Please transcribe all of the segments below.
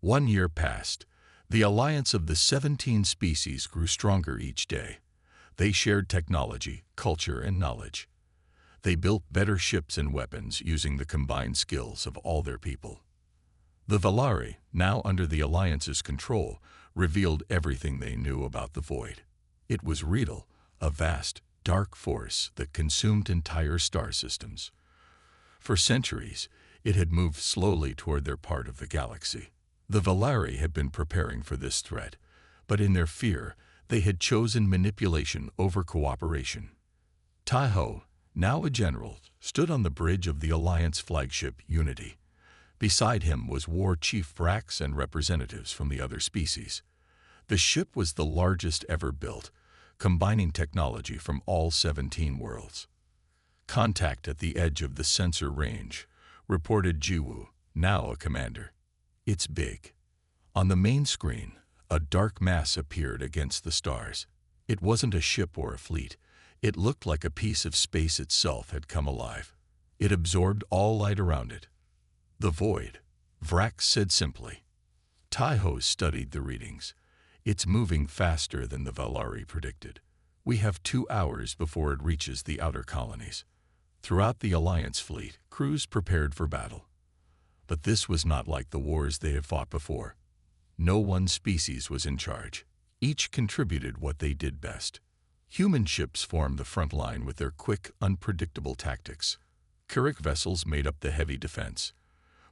1 year passed. The alliance of the 17 species grew stronger each day. They shared technology, culture, and knowledge. They built better ships and weapons using the combined skills of all their people. The Valari, now under the Alliance's control, revealed everything they knew about the Void. It was real, a vast, dark force that consumed entire star systems. For centuries, it had moved slowly toward their part of the galaxy. The Valari had been preparing for this threat, but in their fear, they had chosen manipulation over cooperation. Taiho, now a general, stood on the bridge of the Alliance flagship Unity. Beside him was War Chief Vrax and representatives from the other species. The ship was the largest ever built, combining technology from all 17 worlds. "Contact at the edge of the sensor range," reported Jiwoo, now a commander. "It's big." On the main screen, a dark mass appeared against the stars. It wasn't a ship or a fleet. It looked like a piece of space itself had come alive. It absorbed all light around it. "The Void," Vrax said simply. Taiho studied the readings. "It's moving faster than the Valari predicted. We have 2 hours before it reaches the outer colonies." Throughout the Alliance fleet, crews prepared for battle. But this was not like the wars they had fought before. No one species was in charge. Each contributed what they did best. Human ships formed the front line with their quick, unpredictable tactics. Keurig vessels made up the heavy defense.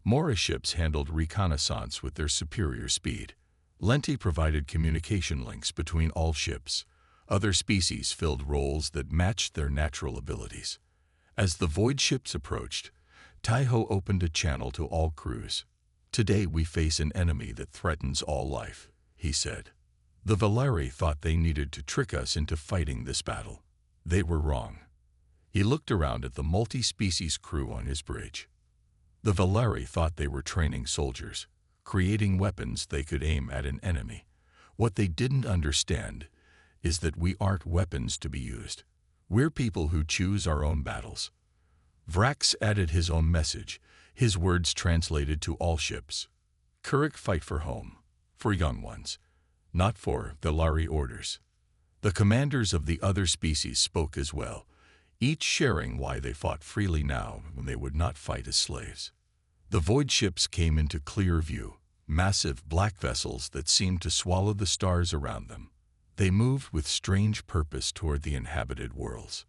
Mora ships handled reconnaissance with their superior speed. Lenti provided communication links between all ships. Other species filled roles that matched their natural abilities. As the Void ships approached, Taiho opened a channel to all crews. "Today we face an enemy that threatens all life," he said. "The Valari thought they needed to trick us into fighting this battle. They were wrong." He looked around at the multi-species crew on his bridge. The Valari thought they were training soldiers, creating weapons they could aim at an enemy. What they didn't understand is that we aren't weapons to be used. We're people who choose our own battles. Vrax added his own message, his words translated to all ships. "Keurig fight for home, for young ones, not for Valari orders." The commanders of the other species spoke as well, each sharing why they fought freely now when they would not fight as slaves. The Void ships came into clear view, massive black vessels that seemed to swallow the stars around them. They moved with strange purpose toward the inhabited worlds.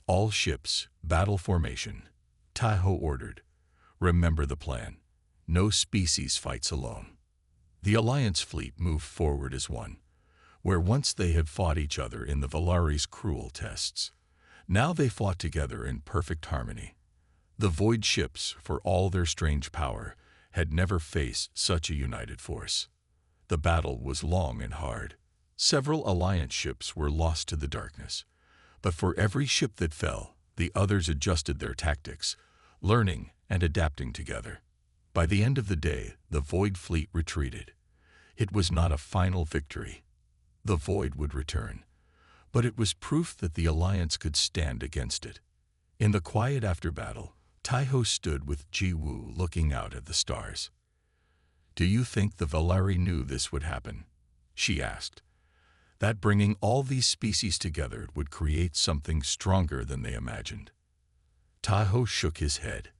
"All ships, battle formation," Taiho ordered. "Remember the plan. No species fights alone." The Alliance fleet moved forward as one, where once they had fought each other in the Valari's cruel tests. Now they fought together in perfect harmony. The Void ships, for all their strange power, had never faced such a united force. The battle was long and hard. Several Alliance ships were lost to the darkness. But for every ship that fell, the others adjusted their tactics, learning and adapting together. By the end of the day, the Void fleet retreated. It was not a final victory. The Void would return. But it was proof that the Alliance could stand against it. In the quiet after battle, Taiho stood with Jiwoo looking out at the stars. "Do you think the Valari knew this would happen?" she asked. "That bringing all these species together would create something stronger than they imagined." Taiho shook his head.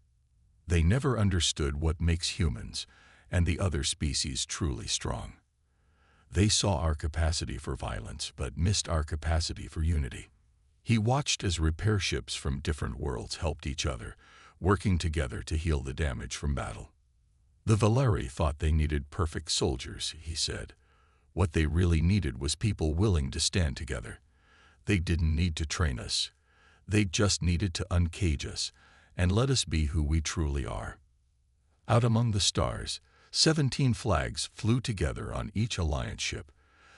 "They never understood what makes humans and the other species truly strong. They saw our capacity for violence but missed our capacity for unity." He watched as repair ships from different worlds helped each other, working together to heal the damage from battle. "The Valari thought they needed perfect soldiers," he said. "What they really needed was people willing to stand together. They didn't need to train us. They just needed to uncage us and let us be who we truly are." Out among the stars, 17 flags flew together on each Alliance ship,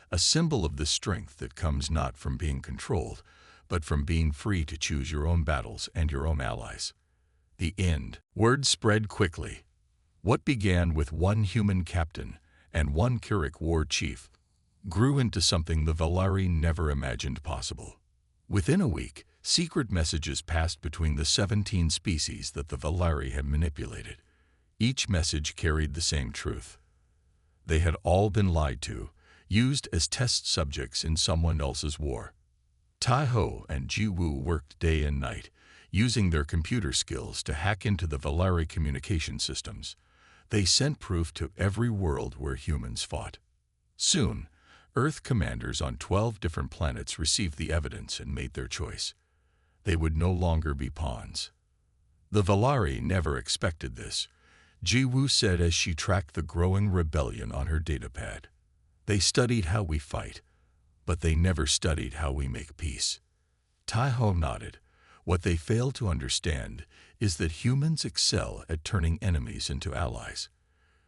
a symbol of the strength that comes not from being controlled, but from being free to choose your own battles and your own allies. The end. Word spread quickly. What began with one human captain and one Keurig war chief grew into something the Valari never imagined possible. Within a week, secret messages passed between the 17 species that the Valari had manipulated. Each message carried the same truth. They had all been lied to, used as test subjects in someone else's war. Tai-Ho and Ji-Woo worked day and night, using their computer skills to hack into the Valari communication systems. They sent proof to every world where humans fought. Soon, Earth commanders on 12 different planets received the evidence and made their choice. They would no longer be pawns. The Valari never expected this, Ji-Woo said as she tracked the growing rebellion on her datapad. They studied how we fight, but they never studied how we make peace. Tai-Ho nodded. What they failed to understand is that humans excel at turning enemies into allies.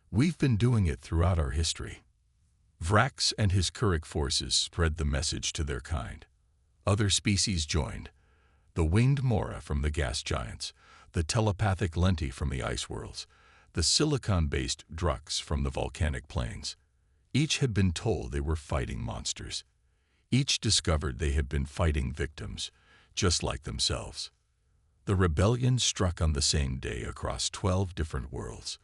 We've been doing it throughout our history. Vrax and his Kurik forces spread the message to their kind. Other species joined. The winged Mora from the gas giants, the telepathic Lenti from the ice worlds, the silicon-based Drux from the volcanic plains. Each had been told they were fighting monsters. Each discovered they had been fighting victims, just like themselves. The rebellion struck on the same day across 12 different worlds.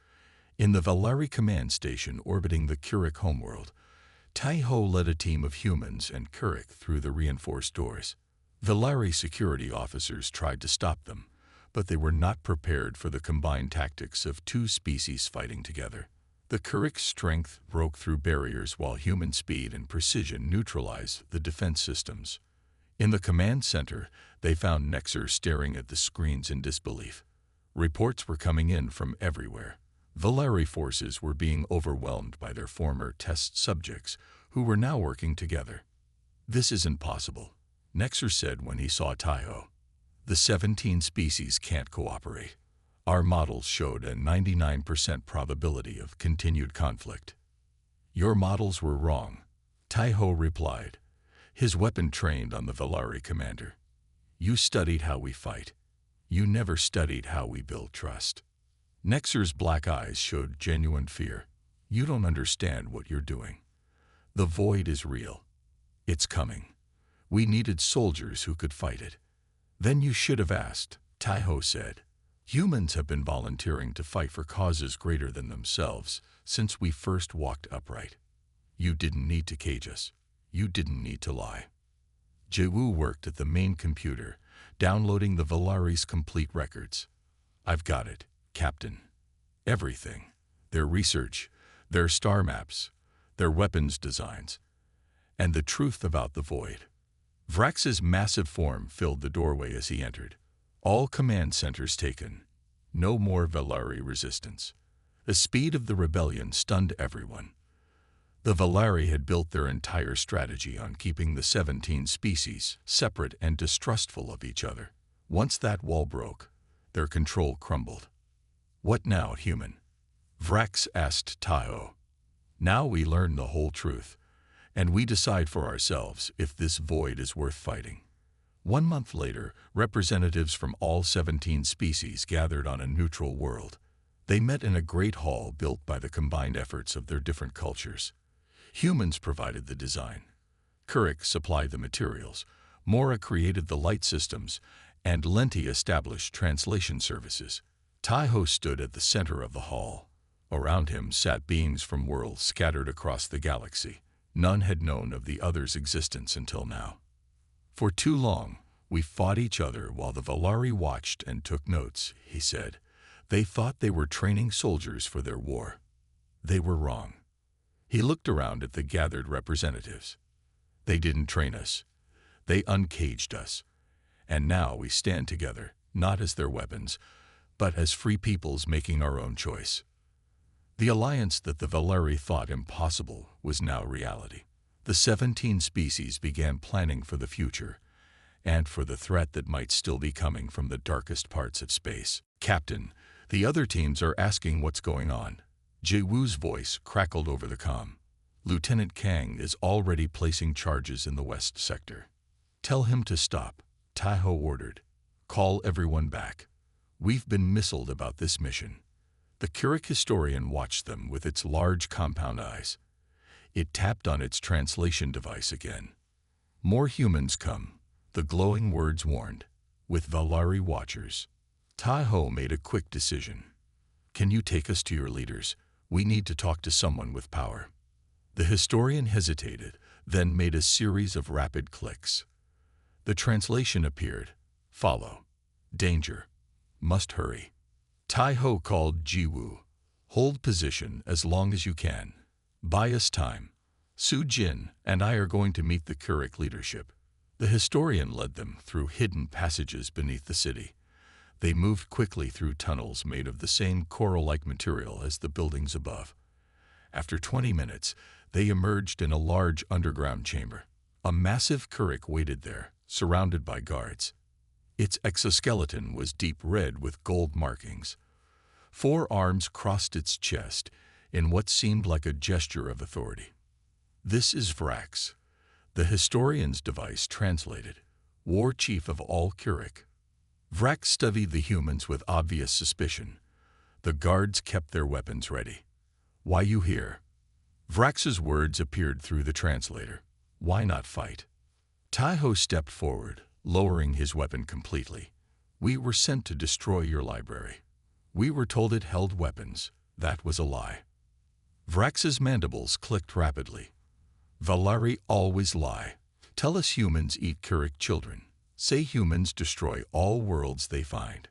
In the Valari command station orbiting the Kurik homeworld, Tai-Ho led a team of humans and Kurik through the reinforced doors. Valari security officers tried to stop them, but they were not prepared for the combined tactics of two species fighting together. The Kurik's strength broke through barriers while human speed and precision neutralized the defense systems. In the command center, they found Nexer staring at the screens in disbelief. Reports were coming in from everywhere. Valari forces were being overwhelmed by their former test subjects, who were now working together. "This isn't possible," Nexer said when he saw Tai-Ho. "The 17 species can't cooperate. Our models showed a 99% probability of continued conflict." "Your models were wrong," Tai-Ho replied, his weapon trained on the Valari commander. "You studied how we fight. You never studied how we build trust." Nexer's black eyes showed genuine fear. "You don't understand what you're doing. The void is real. It's coming. We needed soldiers who could fight it." "Then you should have asked," Tai-Ho said. "Humans have been volunteering to fight for causes greater than themselves since we first walked upright. You didn't need to cage us. You didn't need to lie." Ji-Woo worked at the main computer, downloading the Valari's complete records. "I've got it, Captain. Everything. Their research, their star maps, their weapons designs, and the truth about the void." Vrax's massive form filled the doorway as he entered. All command centers taken. No more Valari resistance. The speed of the rebellion stunned everyone. The Valari had built their entire strategy on keeping the 17 species separate and distrustful of each other. Once that wall broke, their control crumbled. "What now, human?" Vrax asked Tai-Ho. "Now we learn the whole truth, and we decide for ourselves if this void is worth fighting." 1 month later, representatives from all 17 species gathered on a neutral world. They met in a great hall built by the combined efforts of their different cultures. Humans provided the design. Kurik supplied the materials, Mora created the light systems, and Lenti established translation services. Tai-Ho stood at the center of the hall. Around him sat beings from worlds scattered across the galaxy. None had known of the other's existence until now. "For too long, we fought each other while the Valari watched and took notes," he said. "They thought they were training soldiers for their war. They were wrong." He looked around at the gathered representatives. "They didn't train us. They uncaged us. And now we stand together, not as their weapons, but as free peoples making our own choice." The alliance that the Valari thought impossible was now reality. The 17 species began planning for the future, and for the threat that might still be coming from the darkest parts of space. "Captain, the other teams are asking what's going on." Ji-Woo's voice crackled over the comm. "Lieutenant Kang is already placing charges in the west sector." "Tell him to stop," Tai-Ho ordered. "Call everyone back. We've been missiled about this mission." The Kurik historian watched them with its large compound eyes. It tapped on its translation device again. "More humans come," the glowing words warned, "with Valari watchers." Tai-Ho made a quick decision. "Can you take us to your leaders? We need to talk to someone with power. The historian hesitated, then made a series of rapid clicks. The translation appeared. Follow. Danger. Must hurry. Tai-Ho called Ji-Woo. Hold position as long as you can. Buy us time. Su-Jin and I are going to meet the Keurig leadership. The historian led them through hidden passages beneath the city. They moved quickly through tunnels made of the same coral-like material as the buildings above. After 20 minutes, they emerged in a large underground chamber. A massive Keurig waited there, surrounded by guards. Its exoskeleton was deep red with gold markings. 4 arms crossed its chest in what seemed like a gesture of authority. This is Vrax, the historian's device translated, war chief of all Keurig. Vrax studied the humans with obvious suspicion. The guards kept their weapons ready. Why you here? Vrax's words appeared through the translator. Why not fight? Tai-Ho stepped forward, lowering his weapon completely. We were sent to destroy your library. We were told it held weapons. That was a lie. Vrax's mandibles clicked rapidly. Valari always lie. Tell us humans eat Keurig children. Say humans destroy all worlds they find.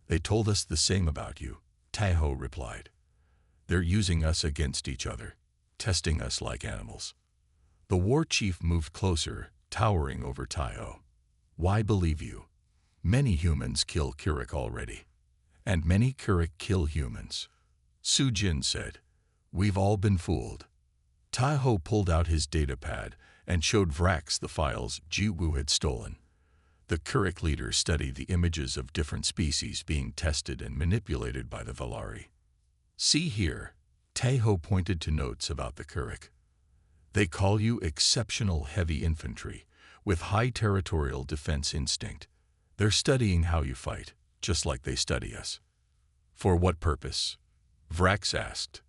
They told us the same about you, Tai-Ho replied. They're using us against each other, testing us like animals. The war chief moved closer, towering over Tai-Ho. Why believe you? Many humans kill Keurig already, and many Keurig kill humans. Su-Jin said, we've all been fooled. Tai-Ho pulled out his datapad and showed Vrax the files Ji-Woo had stolen. The Keurig leader studied the images of different species being tested and manipulated by the Valari. See here, Tai-Ho pointed to notes about the Keurig. They call you exceptional heavy infantry, with high territorial defense instinct. They're studying how you fight, just like they study us. For what purpose? Vrax asked.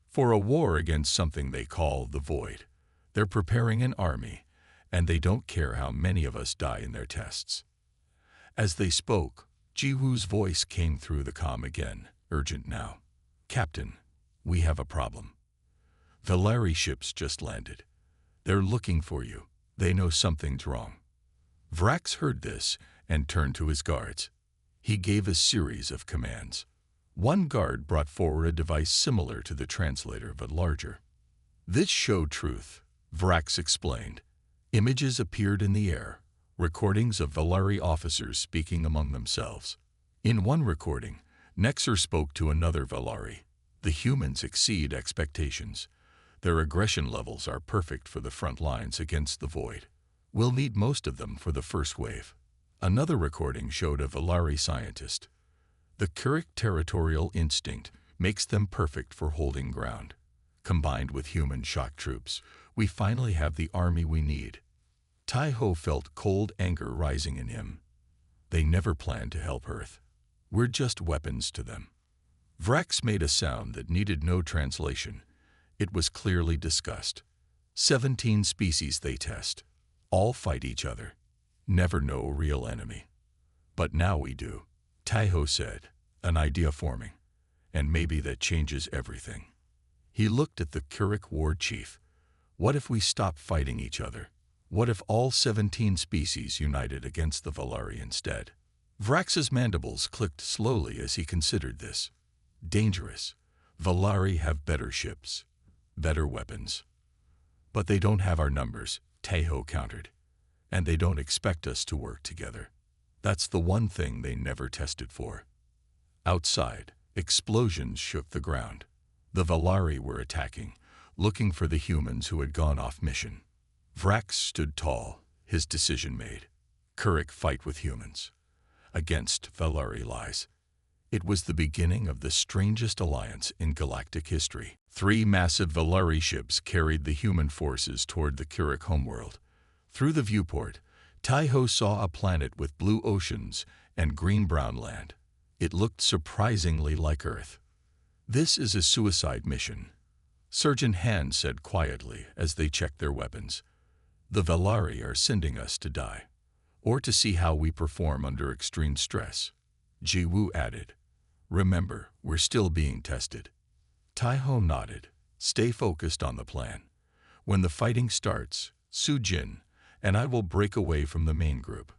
For a war against something they call the Void. They're preparing an army, and they don't care how many of us die in their tests. As they spoke, Ji-Woo's voice came through the comm again, urgent now. Captain, we have a problem. Valari ships just landed. They're looking for you. They know something's wrong. Vrax heard this and turned to his guards. He gave a series of commands. One guard brought forward a device similar to the translator but larger. This showed truth, Vrax explained. Images appeared in the air, recordings of Valari officers speaking among themselves. In one recording, Nexer spoke to another Valari. The humans exceed expectations. Their aggression levels are perfect for the front lines against the Void. We'll need most of them for the first wave. Another recording showed a Valari scientist. The Keurig territorial instinct makes them perfect for holding ground. Combined with human shock troops, we finally have the army we need. Tai-Ho felt cold anger rising in him. They never planned to help Earth. We're just weapons to them. Vrax made a sound that needed no translation. It was clearly discussed. 17 species they test. All fight each other. Never know a real enemy. But now we do, Tai-Ho said, an idea forming. And maybe that changes everything. He looked at the Keurig war chief. What if we stop fighting each other? What if all 17 species united against the Valari instead? Vrax's mandibles clicked slowly as he considered this. Dangerous. Valari have better ships, better weapons. But they don't have our numbers, Tai-Ho countered. And they don't expect us to work together. That's the one thing they never tested for. Outside, explosions shook the ground. The Valari were attacking, looking for the humans who had gone off mission. Vrax stood tall, his decision made. Keurig fight with humans. Against Valari lies. It was the beginning of the strangest alliance in galactic history. 3 massive Valari ships carried the human forces toward the Keurig homeworld. Through the viewport, Tai-Ho saw a planet with blue oceans and green-brown land. It looked surprisingly like Earth. This is a suicide mission, Surgeon Han said quietly as they checked their weapons. The Valari are sending us to die, or to see how we perform under extreme stress. Ji-Woo added, remember, we're still being tested. Taiho nodded. Stay focused on the plan. When the fighting starts, Sujin and I will break away from the main group.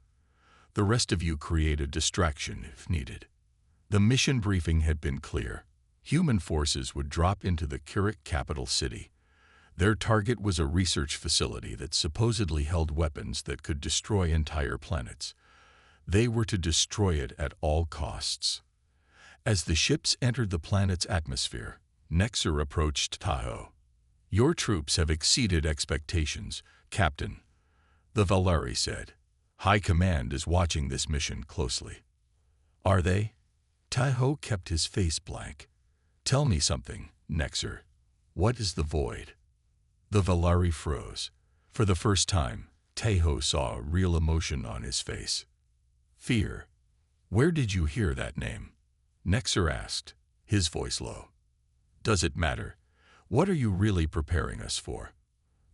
The rest of you create a distraction if needed. The mission briefing had been clear. Human forces would drop into the Kirik capital city. Their target was a research facility that supposedly held weapons that could destroy entire planets. They were to destroy it at all costs. As the ships entered the planet's atmosphere, Nexer approached Tahoe. Your troops have exceeded expectations, Captain, the Valari said. High Command is watching this mission closely. Are they? Tahoe kept his face blank. Tell me something, Nexer. What is the void? The Valari froze. For the first time, Tahoe saw real emotion on his face. Fear. Where did you hear that name? Nexer asked, his voice low. Does it matter? What are you really preparing us for?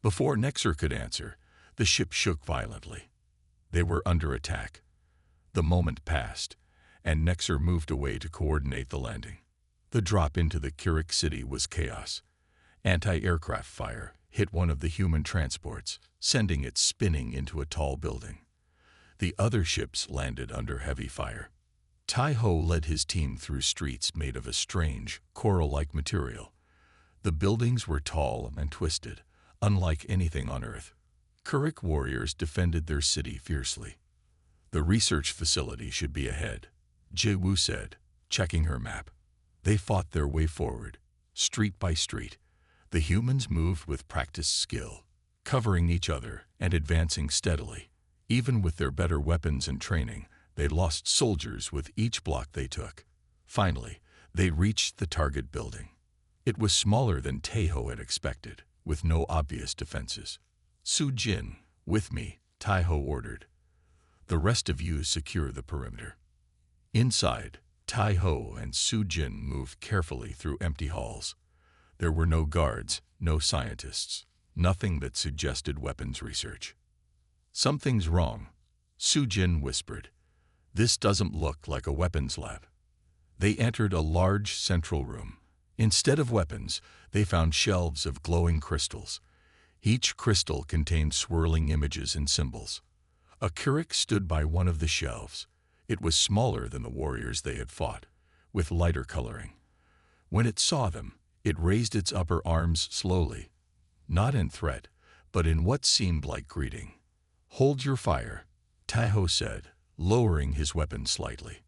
Before Nexer could answer, the ship shook violently. They were under attack. The moment passed, and Nexer moved away to coordinate the landing. The drop into the Kirik city was chaos. Anti-aircraft fire hit one of the human transports, sending it spinning into a tall building. The other ships landed under heavy fire. Taiho led his team through streets made of a strange, coral-like material. The buildings were tall and twisted, unlike anything on Earth. Kirik warriors defended their city fiercely. The research facility should be ahead, Jiwoo said, checking her map. They fought their way forward, street by street. The humans moved with practiced skill, covering each other and advancing steadily. Even with their better weapons and training, they lost soldiers with each block they took. Finally, they reached the target building. It was smaller than Tahoe had expected, with no obvious defenses. Sujin, with me, Taiho ordered. The rest of you secure the perimeter. Inside, Taiho and Sujin moved carefully through empty halls. There were no guards, no scientists, nothing that suggested weapons research. Something's wrong, Sujin whispered. This doesn't look like a weapons lab. They entered a large central room. Instead of weapons, they found shelves of glowing crystals. Each crystal contained swirling images and symbols. A Kirik stood by one of the shelves. It was smaller than the warriors they had fought, with lighter coloring. When it saw them, it raised its upper arms slowly, not in threat, but in what seemed like greeting. Hold your fire, Taiho said, lowering his weapon slightly.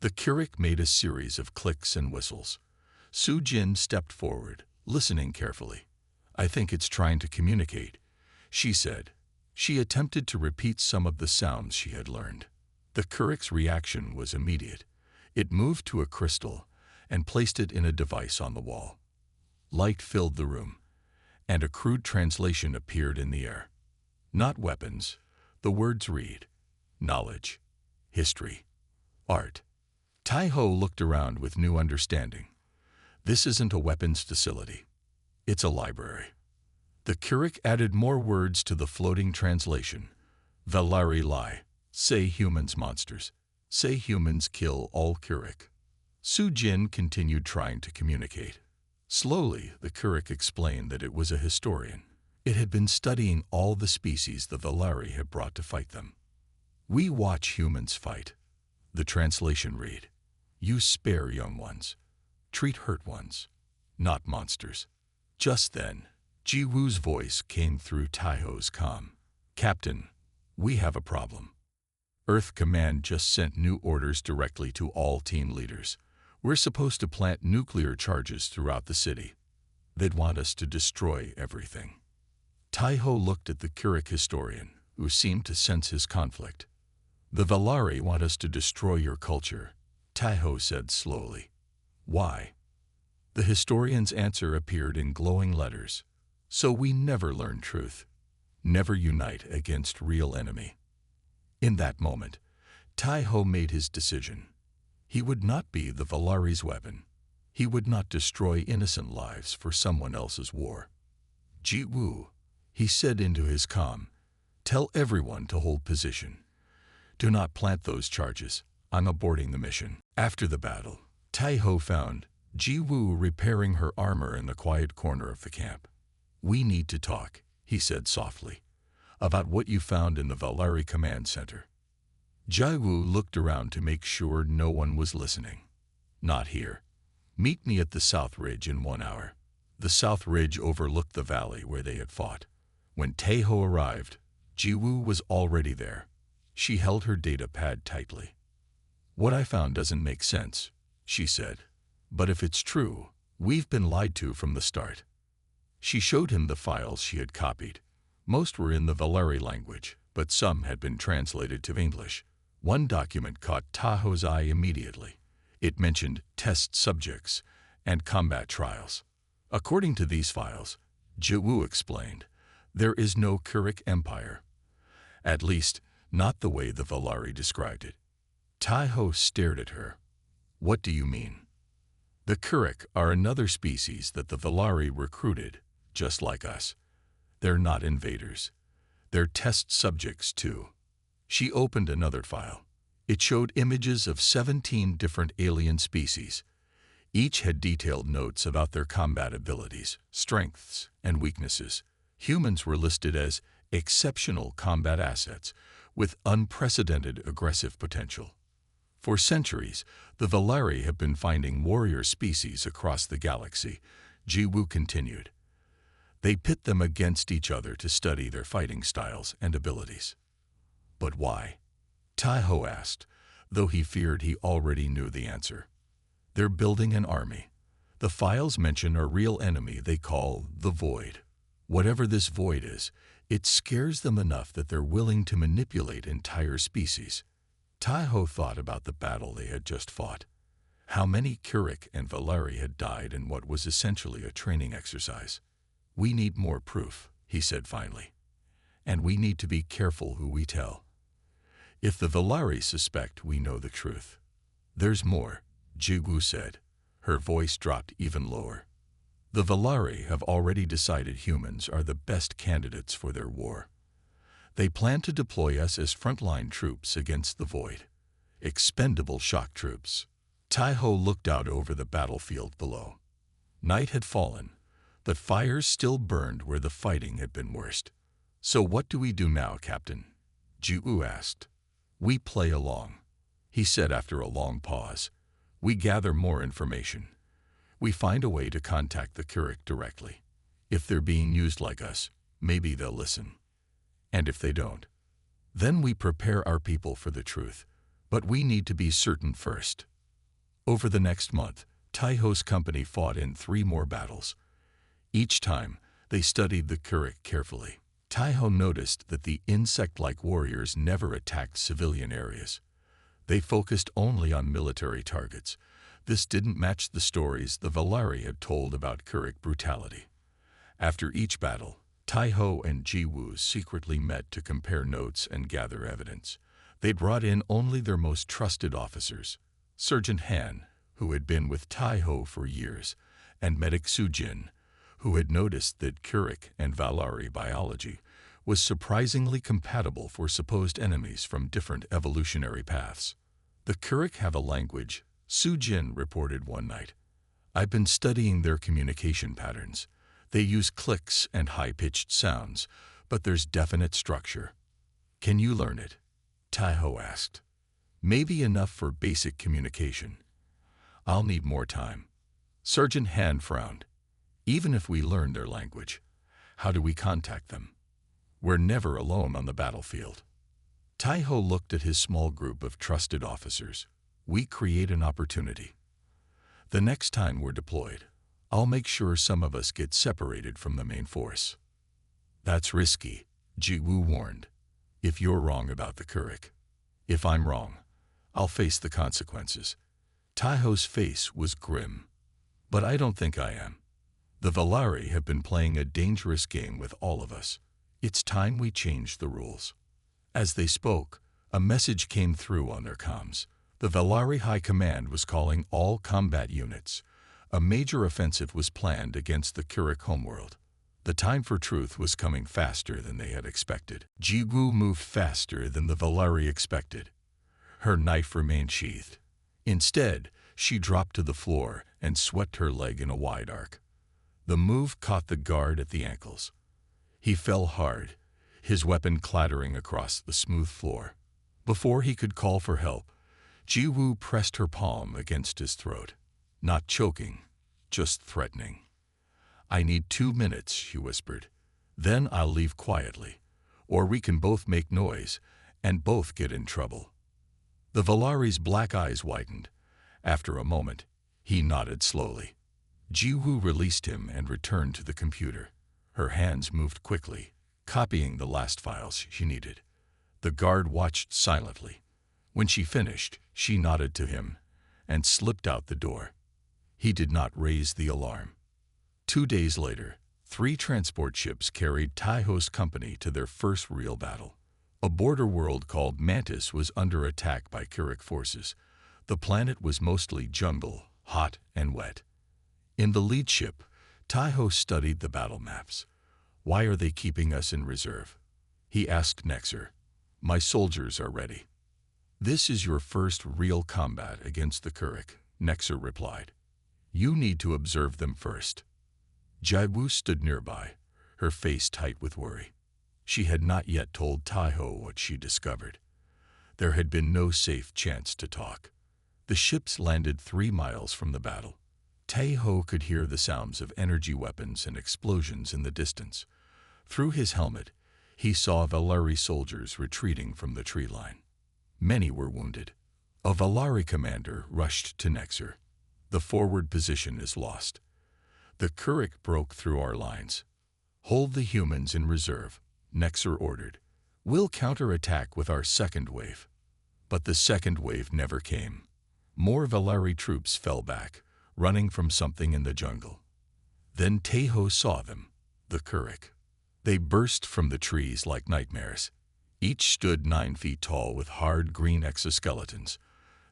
The Kirik made a series of clicks and whistles. Sujin stepped forward, listening carefully. I think it's trying to communicate, she said. She attempted to repeat some of the sounds she had learned. The Kirik's reaction was immediate. It moved to a crystal and placed it in a device on the wall. Light filled the room, and a crude translation appeared in the air. Not weapons. The words read, knowledge, history, art. Taiho looked around with new understanding. This isn't a weapons facility. It's a library. The Kirik added more words to the floating translation. Valari lie. Say humans monsters. Say humans kill all Kirik. Sujin continued trying to communicate. Slowly, the Kirik explained that it was a historian. It had been studying all the species the Valari had brought to fight them. We watch humans fight. The translation read, you spare young ones. Treat hurt ones, not monsters. Just then, Jiwoo's voice came through Taiho's comm. Captain, we have a problem. Earth Command just sent new orders directly to all team leaders. We're supposed to plant nuclear charges throughout the city. They'd want us to destroy everything. Taiho looked at the Kirik historian, who seemed to sense his conflict. The Valari want us to destroy your culture, Taiho said slowly. Why? The historian's answer appeared in glowing letters. So we never learn truth, never unite against real enemy. In that moment, Taiho made his decision. He would not be the Valari's weapon. He would not destroy innocent lives for someone else's war. Jiwoo, he said into his comm, tell everyone to hold position. Do not plant those charges. I'm aborting the mission. After the battle, Taiho found Ji-woo repairing her armor in the quiet corner of the camp. "We need to talk," he said softly, "about what you found in the Valari Command Center." Ji-woo looked around to make sure no one was listening. "Not here. Meet me at the South Ridge in 1 hour." The South Ridge overlooked the valley where they had fought. When Taeho arrived, Ji-woo was already there. She held her data pad tightly. "What I found doesn't make sense," she said. "But if it's true, we've been lied to from the start." She showed him the files she had copied. Most were in the Valari language, but some had been translated to English. One document caught Taeho's eye immediately. It mentioned test subjects and combat trials. According to these files, Ji-woo explained, there is no Keurig Empire. At least, not the way the Valari described it. Taeho stared at her. "What do you mean?" "The Keurig are another species that the Valari recruited, just like us. They're not invaders. They're test subjects, too." She opened another file. It showed images of 17 different alien species. Each had detailed notes about their combat abilities, strengths, and weaknesses. Humans were listed as exceptional combat assets with unprecedented aggressive potential. For centuries, the Valari have been finding warrior species across the galaxy, Ji-woo continued. They pit them against each other to study their fighting styles and abilities. "But why?" Taeho asked, though he feared he already knew the answer. "They're building an army. The files mention a real enemy they call the Void. Whatever this Void is, it scares them enough that they're willing to manipulate entire species." Taeho thought about the battle they had just fought. How many Keurig and Valari had died in what was essentially a training exercise. "We need more proof," he said finally. "And we need to be careful who we tell. If the Valari suspect we know the truth." "There's more," Ji-woo said. Her voice dropped even lower. "The Valari have already decided humans are the best candidates for their war. They plan to deploy us as frontline troops against the Void. Expendable shock troops." Taeho looked out over the battlefield below. Night had fallen, but fires still burned where the fighting had been worst. "So what do we do now, Captain?" Ji-woo asked. "We play along," he said after a long pause. "We gather more information. We find a way to contact the Keurig directly. If they're being used like us, maybe they'll listen. And if they don't, then we prepare our people for the truth. But we need to be certain first." Over the next month, Taeho's company fought in 3 more battles. Each time, they studied the Keurig carefully. Taeho noticed that the insect-like warriors never attacked civilian areas. They focused only on military targets. This didn't match the stories the Valari had told about Keurig brutality. After each battle, Taeho and Ji-woo secretly met to compare notes and gather evidence. They brought in only their most trusted officers, Sergeant Han, who had been with Taeho for years, and Medic Soo-jin, who had noticed that Keurig and Valari biology was surprisingly compatible for supposed enemies from different evolutionary paths. "The Keurig have a language," Soo-jin reported one night. "I've been studying their communication patterns. They use clicks and high-pitched sounds, but there's definite structure." "Can you learn it?" Taeho asked. "Maybe enough for basic communication." "I'll need more time." Sergeant Han frowned. "Even if we learn their language, how do we contact them? We're never alone on the battlefield." Taeho looked at his small group of trusted officers. "We create an opportunity. The next time we're deployed, I'll make sure some of us get separated from the main force." "That's risky," Ji-woo warned. "If you're wrong about the Keurig. If I'm wrong, I'll face the consequences." Taeho's face was grim. "But I don't think I am. The Valari have been playing a dangerous game with all of us. It's time we change the rules." As they spoke, a message came through on their comms. The Valari High Command was calling all combat units. A major offensive was planned against the Keurig homeworld. The time for truth was coming faster than they had expected. Ji-woo moved faster than the Valari expected. Her knife remained sheathed. Instead, She dropped to the floor and swept her leg in a wide arc. The move caught the guard at the ankles. He fell hard, his weapon clattering across the smooth floor. Before he could call for help, Jiwoo pressed her palm against his throat. Not choking, just threatening. "I need 2 minutes," she whispered. "Then I'll leave quietly, or we can both make noise and both get in trouble." The Valari's black eyes widened. After a moment, he nodded slowly. Jiwoo released him and returned to the computer. Her hands moved quickly, copying the last files she needed. The guard watched silently. When she finished, she nodded to him and slipped out the door. He did not raise the alarm. 2 days later, 3 transport ships carried Taiho's company to their first real battle. A border world called Mantis was under attack by Keurig forces. The planet was mostly jungle, hot and wet. In the lead ship, Taiho studied the battle maps. "Why are they keeping us in reserve?" he asked Nexer. "My soldiers are ready." "This is your first real combat against the Keurig," Nexer replied. "You need to observe them first." Jiwoo stood nearby, her face tight with worry. She had not yet told Taiho what she discovered. There had been no safe chance to talk. The ships landed 3 miles from the battle. Taiho could hear the sounds of energy weapons and explosions in the distance. Through his helmet, he saw Valari soldiers retreating from the tree line. Many were wounded. A Valari commander rushed to Nexer. "The forward position is lost. The Keurig broke through our lines. Hold the humans in reserve," Nexer ordered. "We'll counterattack with our second wave." But the second wave never came. More Valari troops fell back, running from something in the jungle. Then Taiho saw them, the Keurig. They burst from the trees like nightmares. Each stood 9 feet tall with hard green exoskeletons.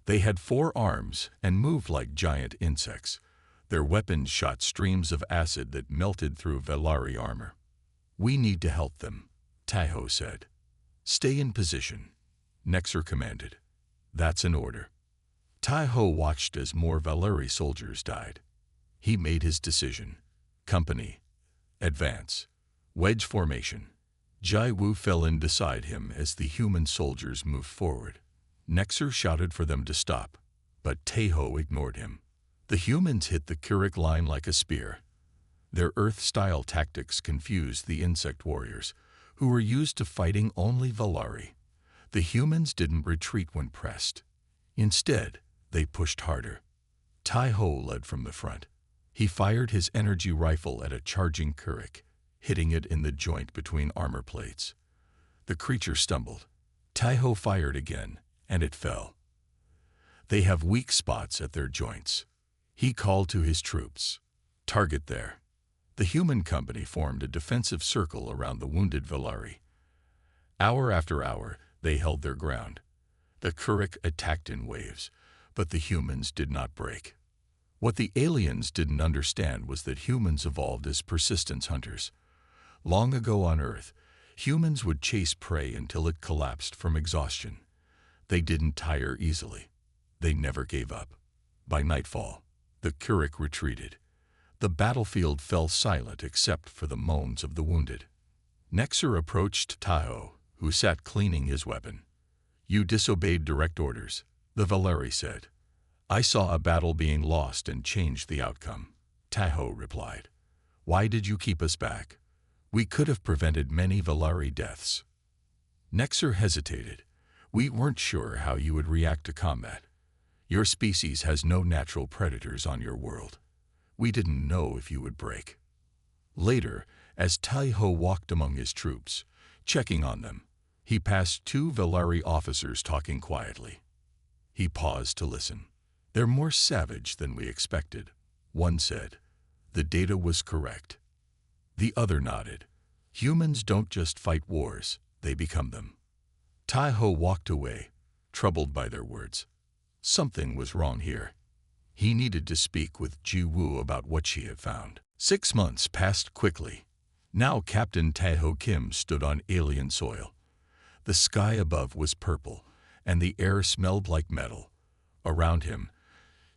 They had 4 arms and moved like giant insects. Their weapons shot streams of acid that melted through Valari armor. "We need to help them," Taiho said. "Stay in position," Nexer commanded. "That's an order." Taiho watched as more Valari soldiers died. He made his decision. Company. Advance. Wedge formation. Jiwoo fell in beside him as the human soldiers moved forward. Nexer shouted for them to stop, but Taiho ignored him. The humans hit the Keurig line like a spear. Their Earth-style tactics confused the insect warriors, who were used to fighting only Valari. The humans didn't retreat when pressed. Instead, they pushed harder. Taiho led from the front. He fired his energy rifle at a charging Keurig, hitting it in the joint between armor plates. The creature stumbled. Taiho fired again, and it fell. "They have weak spots at their joints." He called to his troops. "Target there." The human company formed a defensive circle around the wounded Valari. Hour after hour, they held their ground. The Keurig attacked in waves, but the humans did not break. What the aliens didn't understand was that humans evolved as persistence hunters. Long ago on Earth, humans would chase prey until it collapsed from exhaustion. They didn't tire easily. They never gave up. By nightfall, the Keurig retreated. The battlefield fell silent except for the moans of the wounded. Nexer approached Taiho, who sat cleaning his weapon. "You disobeyed direct orders," the Valari said. "I saw a battle being lost and changed the outcome," Taiho replied. "Why did you keep us back? We could have prevented many Valari deaths." Nexer hesitated. "We weren't sure how you would react to combat. Your species has no natural predators on your world. We didn't know if you would break." Later, as Taiho walked among his troops, checking on them, he passed 2 Valari officers talking quietly. He paused to listen. "They're more savage than we expected," one said. "The data was correct." The other nodded. "Humans don't just fight wars, they become them." Taiho walked away, troubled by their words. Something was wrong here. He needed to speak with Jiwoo about what she had found. 6 months passed quickly. Now Captain Taiho Kim stood on alien soil. The sky above was purple, and the air smelled like metal. Around him,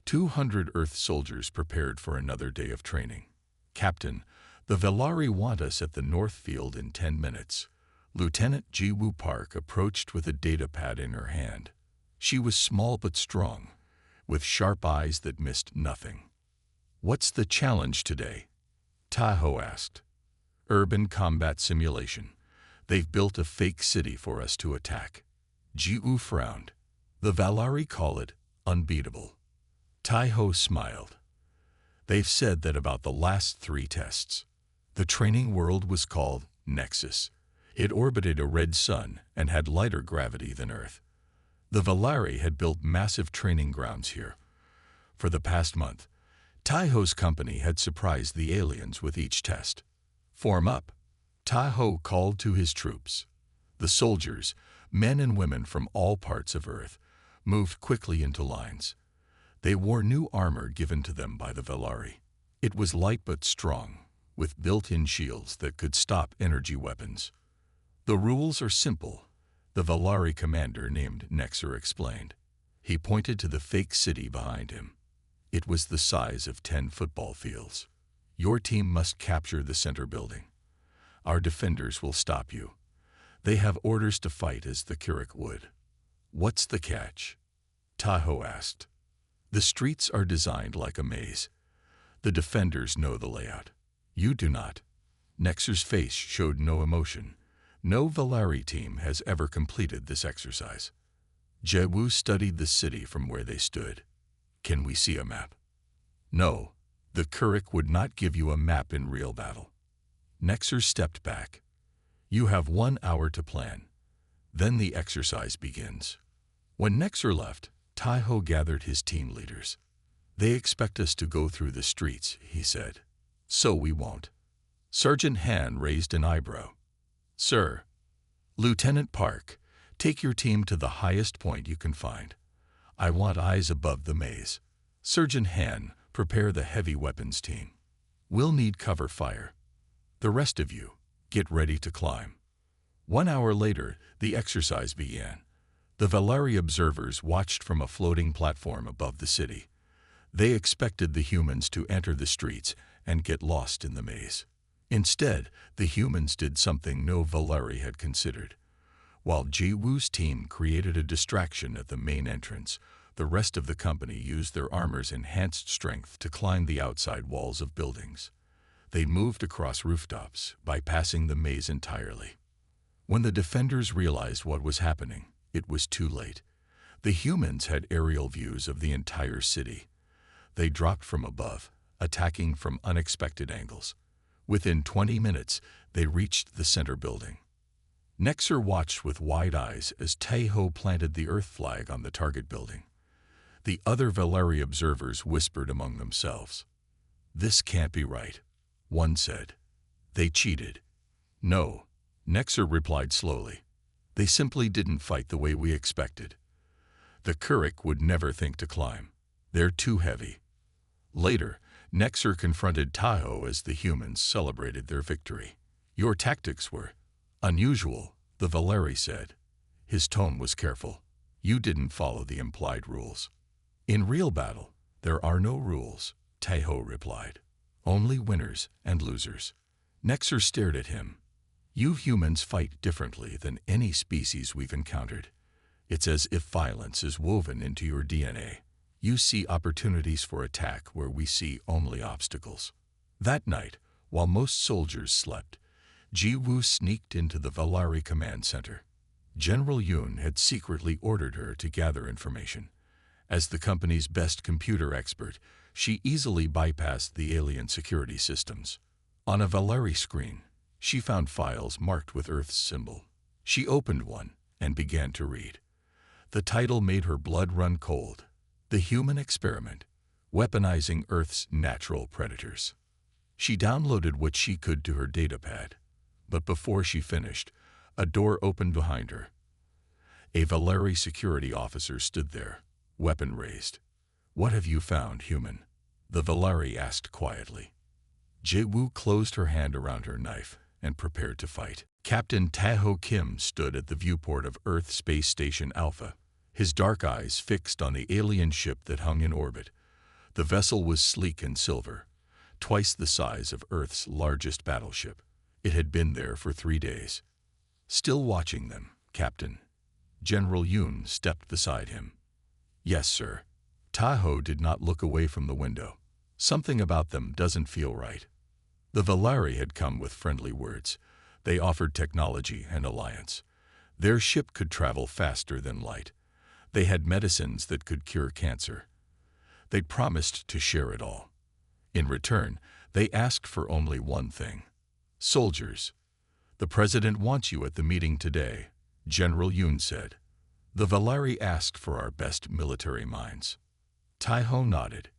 200 Earth soldiers prepared for another day of training. Captain, the Velari want us at the North Field in 10 minutes. Lieutenant Ji-woo Park approached with a data pad in her hand. She was small but strong, with sharp eyes that missed nothing. What's the challenge today? Tae-ho asked. Urban combat simulation. They've built a fake city for us to attack. Ji-woo frowned. The Velari call it unbeatable. Tae-ho smiled. They've said that about the last 3 tests. The training world was called Nexus. It orbited a red sun and had lighter gravity than Earth. The Velari had built massive training grounds here. For the past month, Tae-ho's company had surprised the aliens with each test. Form up. Tae-ho called to his troops. The soldiers, men and women from all parts of Earth, moved quickly into lines. They wore new armor given to them by the Velari. It was light but strong, with built-in shields that could stop energy weapons. The rules are simple, the Velari commander named Nexer explained. He pointed to the fake city behind him. It was the size of 10 football fields. Your team must capture the center building. Our defenders will stop you. They have orders to fight as the Kirik would. What's the catch? Tae-ho asked. The streets are designed like a maze. The defenders know the layout. You do not. Nexer's face showed no emotion. No Velari team has ever completed this exercise. Ji-woo studied the city from where they stood. Can we see a map? No, the Kirik would not give you a map in real battle. Nexer stepped back. You have 1 hour to plan. Then the exercise begins. When Nexer left, Tae-ho gathered his team leaders. They expect us to go through the streets, he said. So we won't. Sergeant Han raised an eyebrow. Sir, Lieutenant Park, take your team to the highest point you can find. I want eyes above the maze. Sergeant Han, prepare the heavy weapons team. We'll need cover fire. The rest of you, get ready to climb. 1 hour later, the exercise began. The Velari observers watched from a floating platform above the city. They expected the humans to enter the streets and get lost in the maze. Instead, the humans did something no Velari had considered. While Ji-woo's team created a distraction at the main entrance, the rest of the company used their armor's enhanced strength to climb the outside walls of buildings. They moved across rooftops, bypassing the maze entirely. When the defenders realized what was happening, it was too late. The humans had aerial views of the entire city. They dropped from above, attacking from unexpected angles. Within 20 minutes, they reached the center building. Nexer watched with wide eyes as Tae-ho planted the Earth flag on the target building. The other Velari observers whispered among themselves. This can't be right, one said. They cheated. No, Nexer replied slowly. They simply didn't fight the way we expected. The Kirik would never think to climb. They're too heavy. Later, Nexer confronted Tae-ho as the humans celebrated their victory. Your tactics were unusual, the Velari said. His tone was careful. You didn't follow the implied rules. In real battle, there are no rules, Tae-ho replied. Only winners and losers. Nexer stared at him. You humans fight differently than any species we've encountered. It's as if violence is woven into your DNA. You see opportunities for attack where we see only obstacles. That night, while most soldiers slept, Ji-woo sneaked into the Velari command center. General Yoon had secretly ordered her to gather information. As the company's best computer expert, she easily bypassed the alien security systems. On a Velari screen, she found files marked with Earth's symbol. She opened one and began to read. The title made her blood run cold. The Human Experiment, Weaponizing Earth's Natural Predators. She downloaded what she could to her datapad, but before she finished, a door opened behind her. A Velari security officer stood there, weapon raised. What have you found, human? The Velari asked quietly. Ji-woo closed her hand around her knife and prepared to fight. Captain Tae-ho Kim stood at the viewport of Earth Space Station Alpha, his dark eyes fixed on the alien ship that hung in orbit. The vessel was sleek and silver, twice the size of Earth's largest battleship. It had been there for 3 days. Still watching them, Captain. General Yoon stepped beside him. Yes, sir. Tahoe did not look away from the window. Something about them doesn't feel right. The Valari had come with friendly words. They offered technology and alliance. Their ship could travel faster than light. They had medicines that could cure cancer. They'd promised to share it all. In return, they asked for only one thing. Soldiers. The president wants you at the meeting today, General Yoon said. The Valari asked for our best military minds. Tahoe nodded.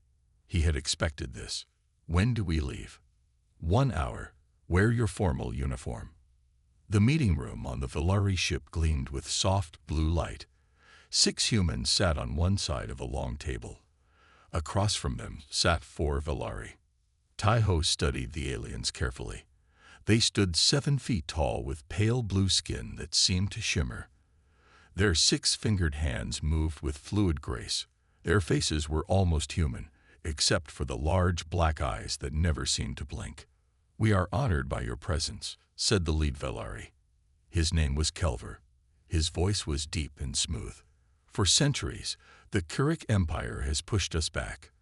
He had expected this. When do we leave? 1 hour. Wear your formal uniform. The meeting room on the Valari ship gleamed with soft blue light. 6 humans sat on one side of a long table. Across from them sat 4 Valari. Tahoe studied the aliens carefully. They stood 7 feet tall with pale blue skin that seemed to shimmer. Their 6-fingered hands moved with fluid grace. Their faces were almost human, except for the large black eyes that never seemed to blink. "We are honored by your presence," said the lead Valari. His name was Kelver. His voice was deep and smooth. "For centuries, the Kurik Empire has pushed us back.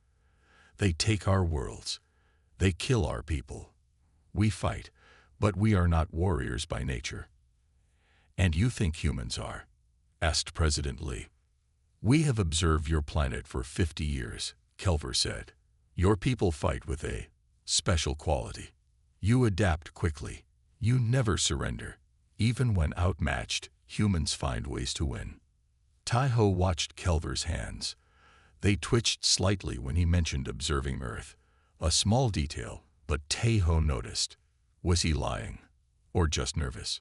They take our worlds. They kill our people. We fight, but we are not warriors by nature." "And you think humans are?" asked President Lee. "We have observed your planet for 50 years, Kelver said. "Your people fight with a special quality. You adapt quickly. You never surrender. Even when outmatched, humans find ways to win." Tahoe watched Kelver's hands. They twitched slightly when he mentioned observing Earth. A small detail, but Tahoe noticed. Was he lying? Or just nervous?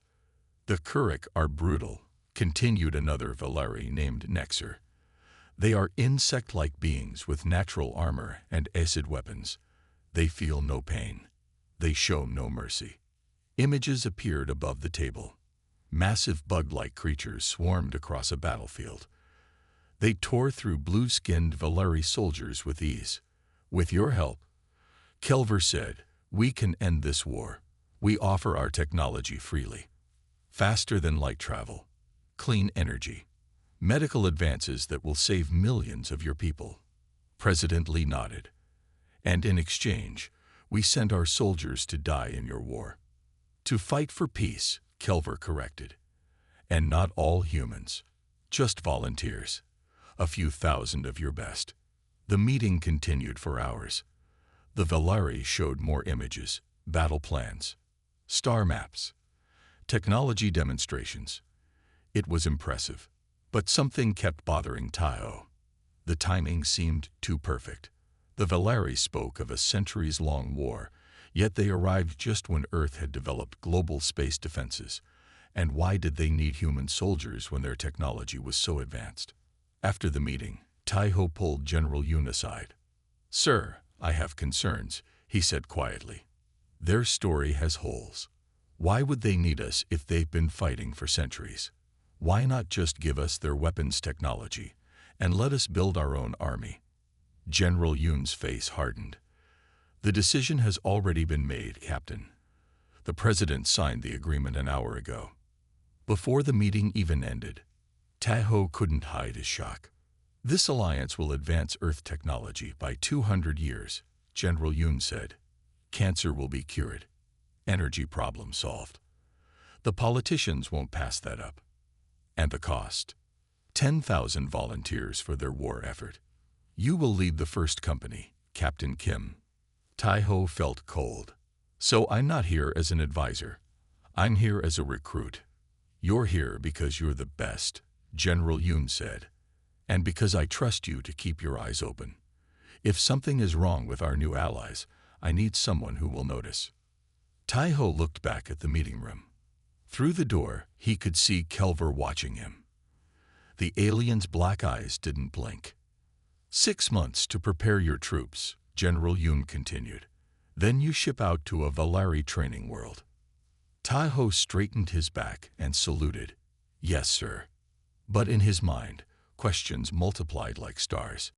"The Kurik are brutal," continued another Valari named Nexer. "They are insect-like beings with natural armor and acid weapons. They feel no pain. They show no mercy." Images appeared above the table. Massive bug-like creatures swarmed across a battlefield. They tore through blue-skinned Valari soldiers with ease. "With your help," Kelver said, "we can end this war. We offer our technology freely. Faster than light travel. Clean energy. Medical advances that will save millions of your people." President Lee nodded. "And in exchange, we send our soldiers to die in your war." "To fight for peace," Kelver corrected. "And not all humans. Just volunteers. A few thousand of your best." The meeting continued for hours. The Valari showed more images, battle plans, star maps, technology demonstrations. It was impressive. But something kept bothering Tahoe. The timing seemed too perfect. The Valari spoke of a centuries-long war, yet they arrived just when Earth had developed global space defenses. And why did they need human soldiers when their technology was so advanced? After the meeting, Tahoe pulled General Yoon aside. "Sir, I have concerns," he said quietly. "Their story has holes. Why would they need us if they've been fighting for centuries? Why not just give us their weapons technology and let us build our own army?" General Yoon's face hardened. "The decision has already been made, Captain. The president signed the agreement an hour ago." Before the meeting even ended, Tahoe couldn't hide his shock. "This alliance will advance Earth technology by 200 years, General Yoon said. "Cancer will be cured. Energy problem solved. The politicians won't pass that up. And the cost? 10,000 volunteers for their war effort. You will lead the first company, Captain Kim." Tahoe felt cold. "So I'm not here as an advisor. I'm here as a recruit." "You're here because you're the best," General Yoon said. "And because I trust you to keep your eyes open. If something is wrong with our new allies, I need someone who will notice." Tahoe looked back at the meeting room. Through the door, he could see Kelver watching him. The alien's black eyes didn't blink. 6 months to prepare your troops," General Yoon continued. "Then you ship out to a Valari training world." Tahoe straightened his back and saluted. "Yes, sir." But in his mind, questions multiplied like stars.